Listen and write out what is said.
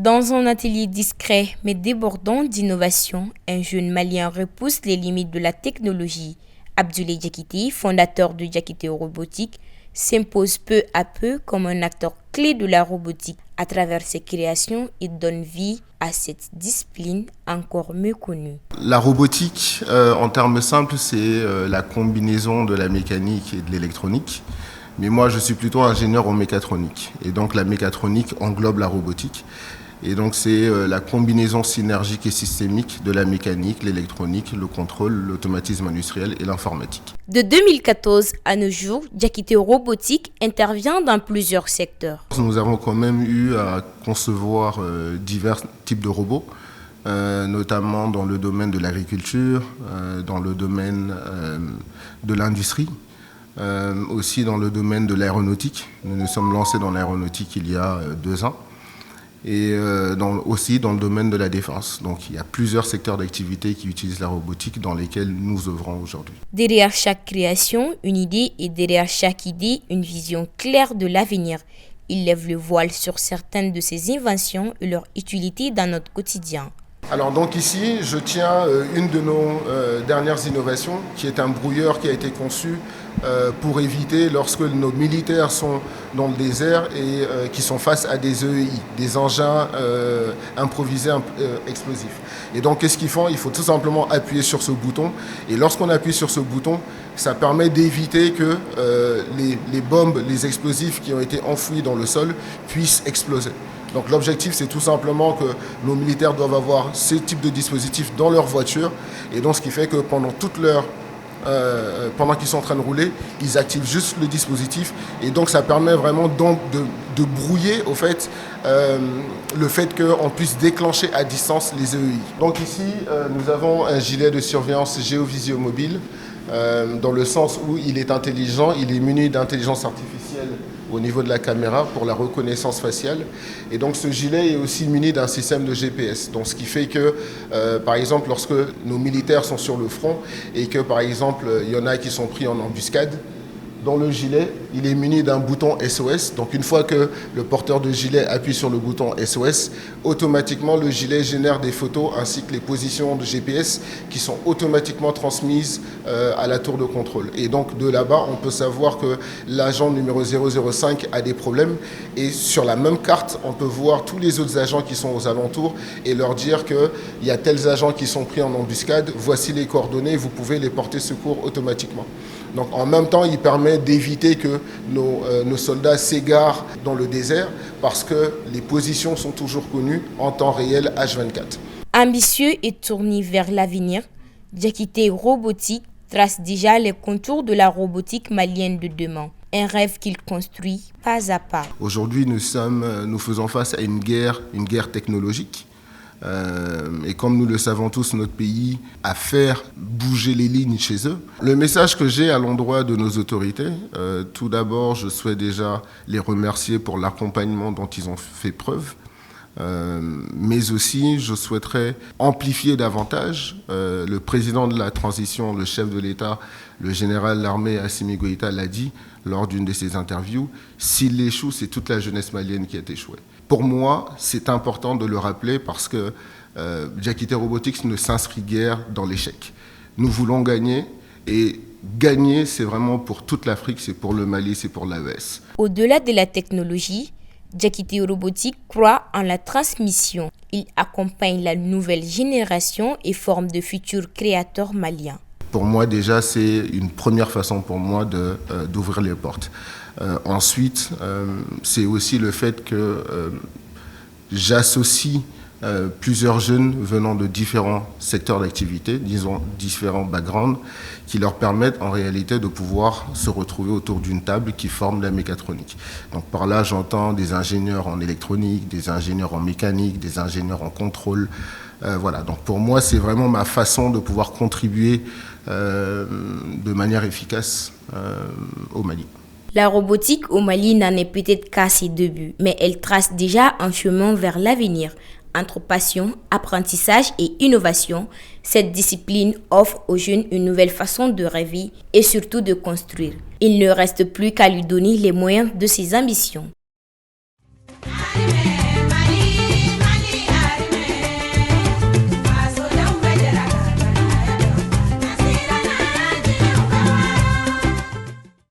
Dans un atelier discret mais débordant d'innovation, un jeune Malien repousse les limites de la technologie. Abdoulaye Diakité, fondateur de Diakité Robotique, s'impose peu à peu comme un acteur clé de la robotique. À travers ses créations, il donne vie à cette discipline encore méconnue. La robotique, en termes simples, c'est la combinaison de la mécanique et de l'électronique. Mais moi, je suis plutôt ingénieur en mécatronique. Et donc, la mécatronique englobe la robotique. Et donc, c'est la combinaison synergique et systémique de la mécanique, l'électronique, le contrôle, l'automatisme industriel et l'informatique. De 2014 à nos jours, Diakité Robotique intervient dans plusieurs secteurs. Nous avons quand même eu à concevoir divers types de robots, notamment dans le domaine de l'agriculture, dans le domaine de l'industrie. Aussi dans le domaine de l'aéronautique. Nous nous sommes lancés dans l'aéronautique il y a 2 ans. Et aussi dans le domaine de la défense. Donc il y a plusieurs secteurs d'activité qui utilisent la robotique dans lesquels nous œuvrons aujourd'hui. Derrière chaque création, une idée et derrière chaque idée, une vision claire de l'avenir. Il lève le voile sur certaines de ces inventions et leur utilité dans notre quotidien. Alors donc ici, je tiens une de nos dernières innovations qui est un brouilleur qui a été conçu pour éviter lorsque nos militaires sont dans le désert et qui sont face à des EEI, des engins improvisés explosifs. Et donc qu'est-ce qu'ils font? Il faut tout simplement appuyer sur ce bouton et lorsqu'on appuie sur ce bouton, ça permet d'éviter que les bombes, les explosifs qui ont été enfouis dans le sol puissent exploser. Donc l'objectif, c'est tout simplement que nos militaires doivent avoir ce type de dispositif dans leur voiture. Et donc ce qui fait que pendant qu'ils sont en train de rouler, ils activent juste le dispositif. Et donc ça permet vraiment donc de brouiller au fait, le fait qu'on puisse déclencher à distance les EEI. Donc ici, nous avons un gilet de surveillance Géovisio mobile, dans le sens où il est intelligent, il est muni d'intelligence artificielle au niveau de la caméra pour la reconnaissance faciale. Et donc ce gilet est aussi muni d'un système de GPS. Donc ce qui fait que, par exemple, lorsque nos militaires sont sur le front et que, par exemple, il y en a qui sont pris en embuscade, dans le gilet, il est muni d'un bouton SOS. Donc une fois que le porteur de gilet appuie sur le bouton SOS, automatiquement le gilet génère des photos ainsi que les positions de GPS qui sont automatiquement transmises à la tour de contrôle. Et donc de là-bas, on peut savoir que l'agent numéro 005 a des problèmes. Et sur la même carte, on peut voir tous les autres agents qui sont aux alentours et leur dire qu'il y a tels agents qui sont pris en embuscade, voici les coordonnées, vous pouvez les porter secours automatiquement. Donc en même temps, il permet d'éviter que nos soldats s'égarent dans le désert parce que les positions sont toujours connues en temps réel H24. Ambitieux et tourné vers l'avenir, Diakité Robotique trace déjà les contours de la robotique malienne de demain. Un rêve qu'il construit pas à pas. Aujourd'hui, nous faisons face à une guerre technologique. Et comme nous le savons tous, notre pays a fait bouger les lignes chez eux. Le message que j'ai à l'endroit de nos autorités, tout d'abord, je souhaite déjà les remercier pour l'accompagnement dont ils ont fait preuve. Mais aussi, je souhaiterais amplifier davantage. Le président de la transition, le chef de l'État, le général de l'armée Assimi Goïta l'a dit lors d'une de ses interviews, s'il échoue, c'est toute la jeunesse malienne qui a échoué. Pour moi, c'est important de le rappeler parce que Diakité Robotics ne s'inscrit guère dans l'échec. Nous voulons gagner et gagner, c'est vraiment pour toute l'Afrique, c'est pour le Mali, c'est pour l'AES. Au-delà de la technologie, Diakité Robotique croit en la transmission. Il accompagne la nouvelle génération et forme de futurs créateurs maliens. Pour moi, déjà, c'est une première façon pour moi d'ouvrir les portes. Ensuite, c'est aussi le fait que j'associe plusieurs jeunes venant de différents secteurs d'activité, disons différents backgrounds, qui leur permettent en réalité de pouvoir se retrouver autour d'une table qui forme la mécatronique. Donc par là, j'entends des ingénieurs en électronique, des ingénieurs en mécanique, des ingénieurs en contrôle. Voilà. Donc pour moi, c'est vraiment ma façon de pouvoir contribuer de manière efficace au Mali. La robotique au Mali n'en est peut-être qu'à ses débuts, mais elle trace déjà un chemin vers l'avenir. Entre passion, apprentissage et innovation, cette discipline offre aux jeunes une nouvelle façon de rêver et surtout de construire. Il ne reste plus qu'à lui donner les moyens de ses ambitions.